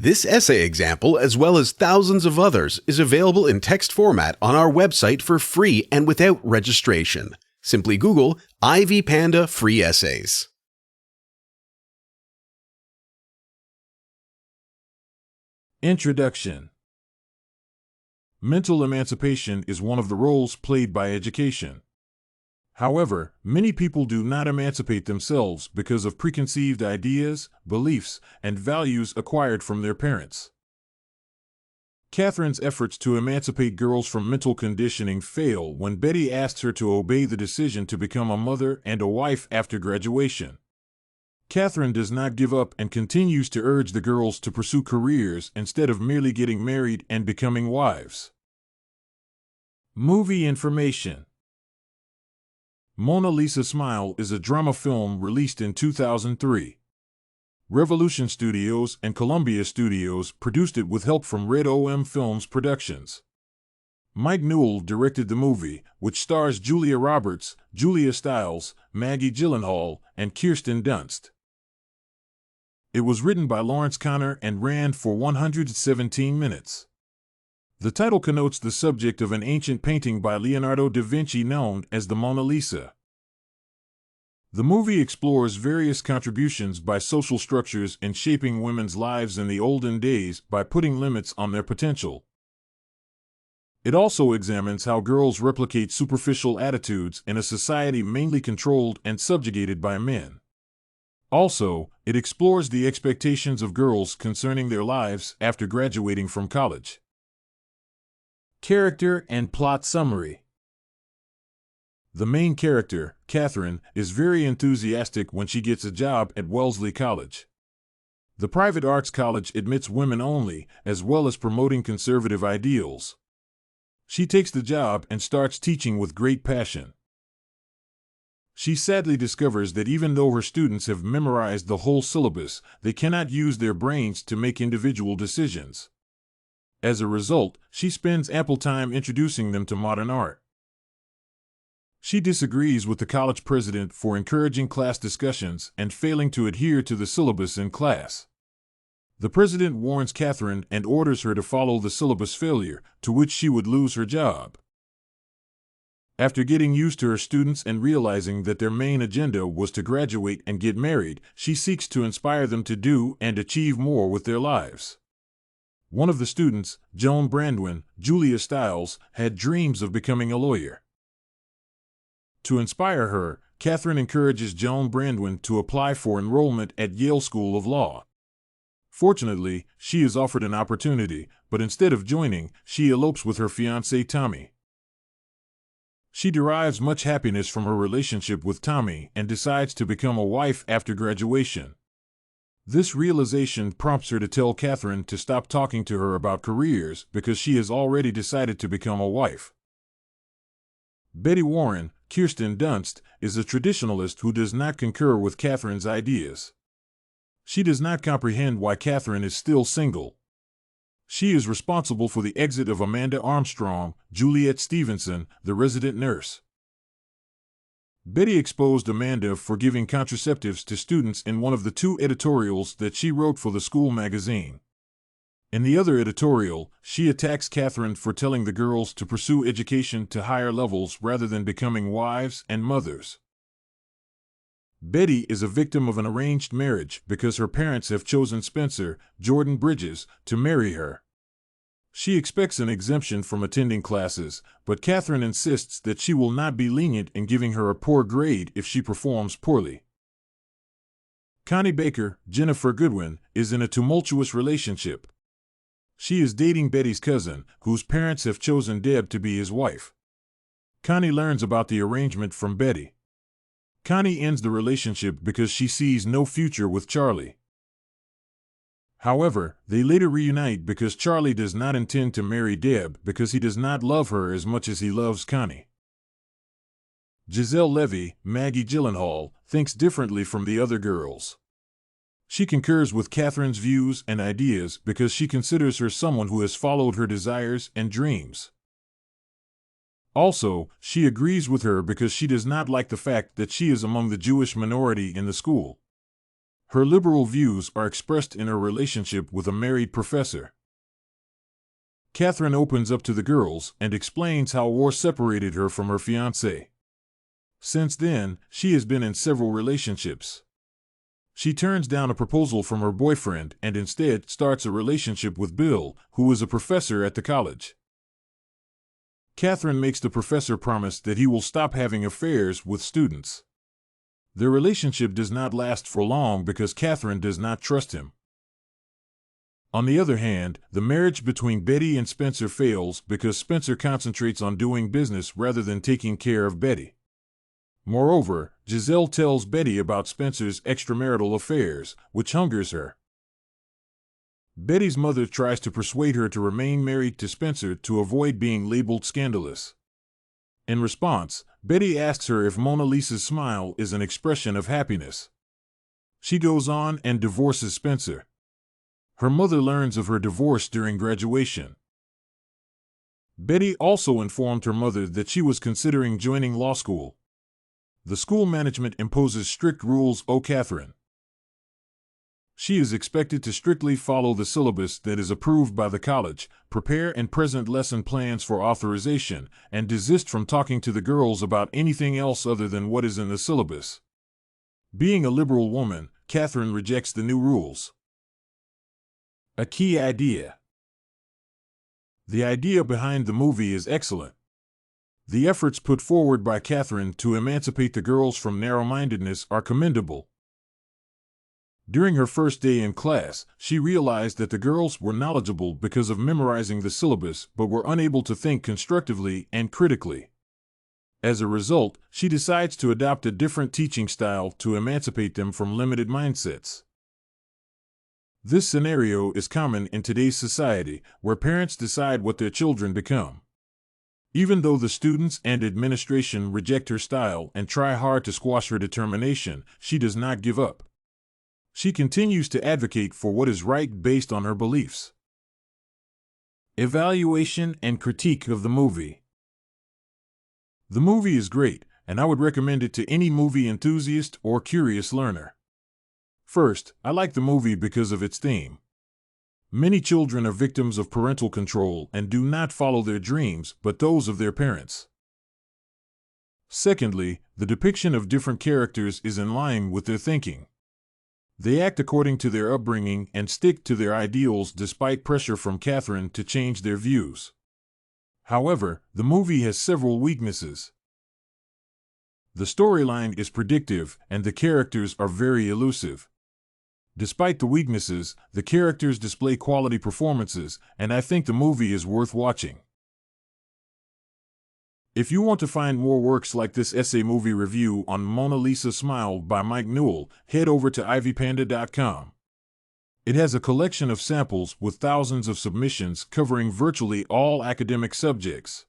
This essay example, as well as thousands of others, is available in text format on our website for free and without registration. Simply Google Ivy Panda Free Essays. Introduction. Mental emancipation is one of the roles played by education. However, many people do not emancipate themselves because of preconceived ideas, beliefs, and values acquired from their parents. Catherine's efforts to emancipate girls from mental conditioning fail when Betty asks her to obey the decision to become a mother and a wife after graduation. Catherine does not give up and continues to urge the girls to pursue careers instead of merely getting married and becoming wives. Movie information. Mona Lisa Smile is a drama film released in 2003. Revolution Studios and Columbia Studios produced it with help from Red OM Films Productions. Mike Newell directed the movie, which stars Julia Roberts, Julia Stiles, Maggie Gyllenhaal, and Kirsten Dunst. It was written by Lawrence Connor and ran for 117 minutes. The title connotes the subject of an ancient painting by Leonardo da Vinci known as the Mona Lisa. The movie explores various contributions by social structures in shaping women's lives in the olden days by putting limits on their potential. It also examines how girls replicate superficial attitudes in a society mainly controlled and subjugated by men. Also, it explores the expectations of girls concerning their lives after graduating from college. Character and plot summary. The main character, Catherine, is very enthusiastic when she gets a job at Wellesley College. The private arts college admits women only, as well as promoting conservative ideals. She takes the job and starts teaching with great passion. She sadly discovers that even though her students have memorized the whole syllabus, they cannot use their brains to make individual decisions. As a result, she spends ample time introducing them to modern art. She disagrees with the college president for encouraging class discussions and failing to adhere to the syllabus in class. The president warns Catherine and orders her to follow the syllabus failure, to which she would lose her job. After getting used to her students and realizing that their main agenda was to graduate and get married, she seeks to inspire them to do and achieve more with their lives. One of the students, Joan Brandwin, Julia Stiles, had dreams of becoming a lawyer. To inspire her, Catherine encourages Joan Brandwin to apply for enrollment at Yale School of Law. Fortunately, she is offered an opportunity, but instead of joining, she elopes with her fiancé Tommy. She derives much happiness from her relationship with Tommy and decides to become a wife after graduation. This realization prompts her to tell Catherine to stop talking to her about careers because she has already decided to become a wife. Betty Warren, Kirsten Dunst, is a traditionalist who does not concur with Catherine's ideas. She does not comprehend why Catherine is still single. She is responsible for the exit of Amanda Armstrong, Juliet Stevenson, the resident nurse. Betty exposed Amanda for giving contraceptives to students in one of the 2 editorials that she wrote for the school magazine. In the other editorial, she attacks Catherine for telling the girls to pursue education to higher levels rather than becoming wives and mothers. Betty is a victim of an arranged marriage because her parents have chosen Spencer, Jordan Bridges, to marry her. She expects an exemption from attending classes, but Catherine insists that she will not be lenient in giving her a poor grade if she performs poorly. Connie Baker, Jennifer Goodwin, is in a tumultuous relationship. She is dating Betty's cousin, whose parents have chosen Deb to be his wife. Connie learns about the arrangement from Betty. Connie ends the relationship because she sees no future with Charlie. However, they later reunite because Charlie does not intend to marry Deb because he does not love her as much as he loves Connie. Giselle Levy, Maggie Gyllenhaal, thinks differently from the other girls. She concurs with Catherine's views and ideas because she considers her someone who has followed her desires and dreams. Also, she agrees with her because she does not like the fact that she is among the Jewish minority in the school. Her liberal views are expressed in her relationship with a married professor. Catherine opens up to the girls and explains how war separated her from her fiancé. Since then, she has been in several relationships. She turns down a proposal from her boyfriend and instead starts a relationship with Bill, who is a professor at the college. Catherine makes the professor promise that he will stop having affairs with students. Their relationship does not last for long because Catherine does not trust him. On the other hand, the marriage between Betty and Spencer fails because Spencer concentrates on doing business rather than taking care of Betty. Moreover, Giselle tells Betty about Spencer's extramarital affairs, which hungers her. Betty's mother tries to persuade her to remain married to Spencer to avoid being labeled scandalous. In response, Betty asks her if Mona Lisa's smile is an expression of happiness. She goes on and divorces Spencer. Her mother learns of her divorce during graduation. Betty also informed her mother that she was considering joining law school. The school management imposes strict rules on Catherine. She is expected to strictly follow the syllabus that is approved by the college, prepare and present lesson plans for authorization, and desist from talking to the girls about anything else other than what is in the syllabus. Being a liberal woman, Catherine rejects the new rules. A key idea. The idea behind the movie is excellent. The efforts put forward by Catherine to emancipate the girls from narrow-mindedness are commendable. During her first day in class, she realized that the girls were knowledgeable because of memorizing the syllabus but were unable to think constructively and critically. As a result, she decides to adopt a different teaching style to emancipate them from limited mindsets. This scenario is common in today's society, where parents decide what their children become. Even though the students and administration reject her style and try hard to squash her determination, she does not give up. She continues to advocate for what is right based on her beliefs. Evaluation and critique of the movie. The movie is great, and I would recommend it to any movie enthusiast or curious learner. First, I like the movie because of its theme. Many children are victims of parental control and do not follow their dreams but those of their parents. Secondly, the depiction of different characters is in line with their thinking. They act according to their upbringing and stick to their ideals despite pressure from Catherine to change their views. However, the movie has several weaknesses. The storyline is predictive and the characters are very elusive. Despite the weaknesses, the characters display quality performances, and I think the movie is worth watching. If you want to find more works like this essay movie review on Mona Lisa Smile by Mike Newell, head over to ivypanda.com. It has a collection of samples with thousands of submissions covering virtually all academic subjects.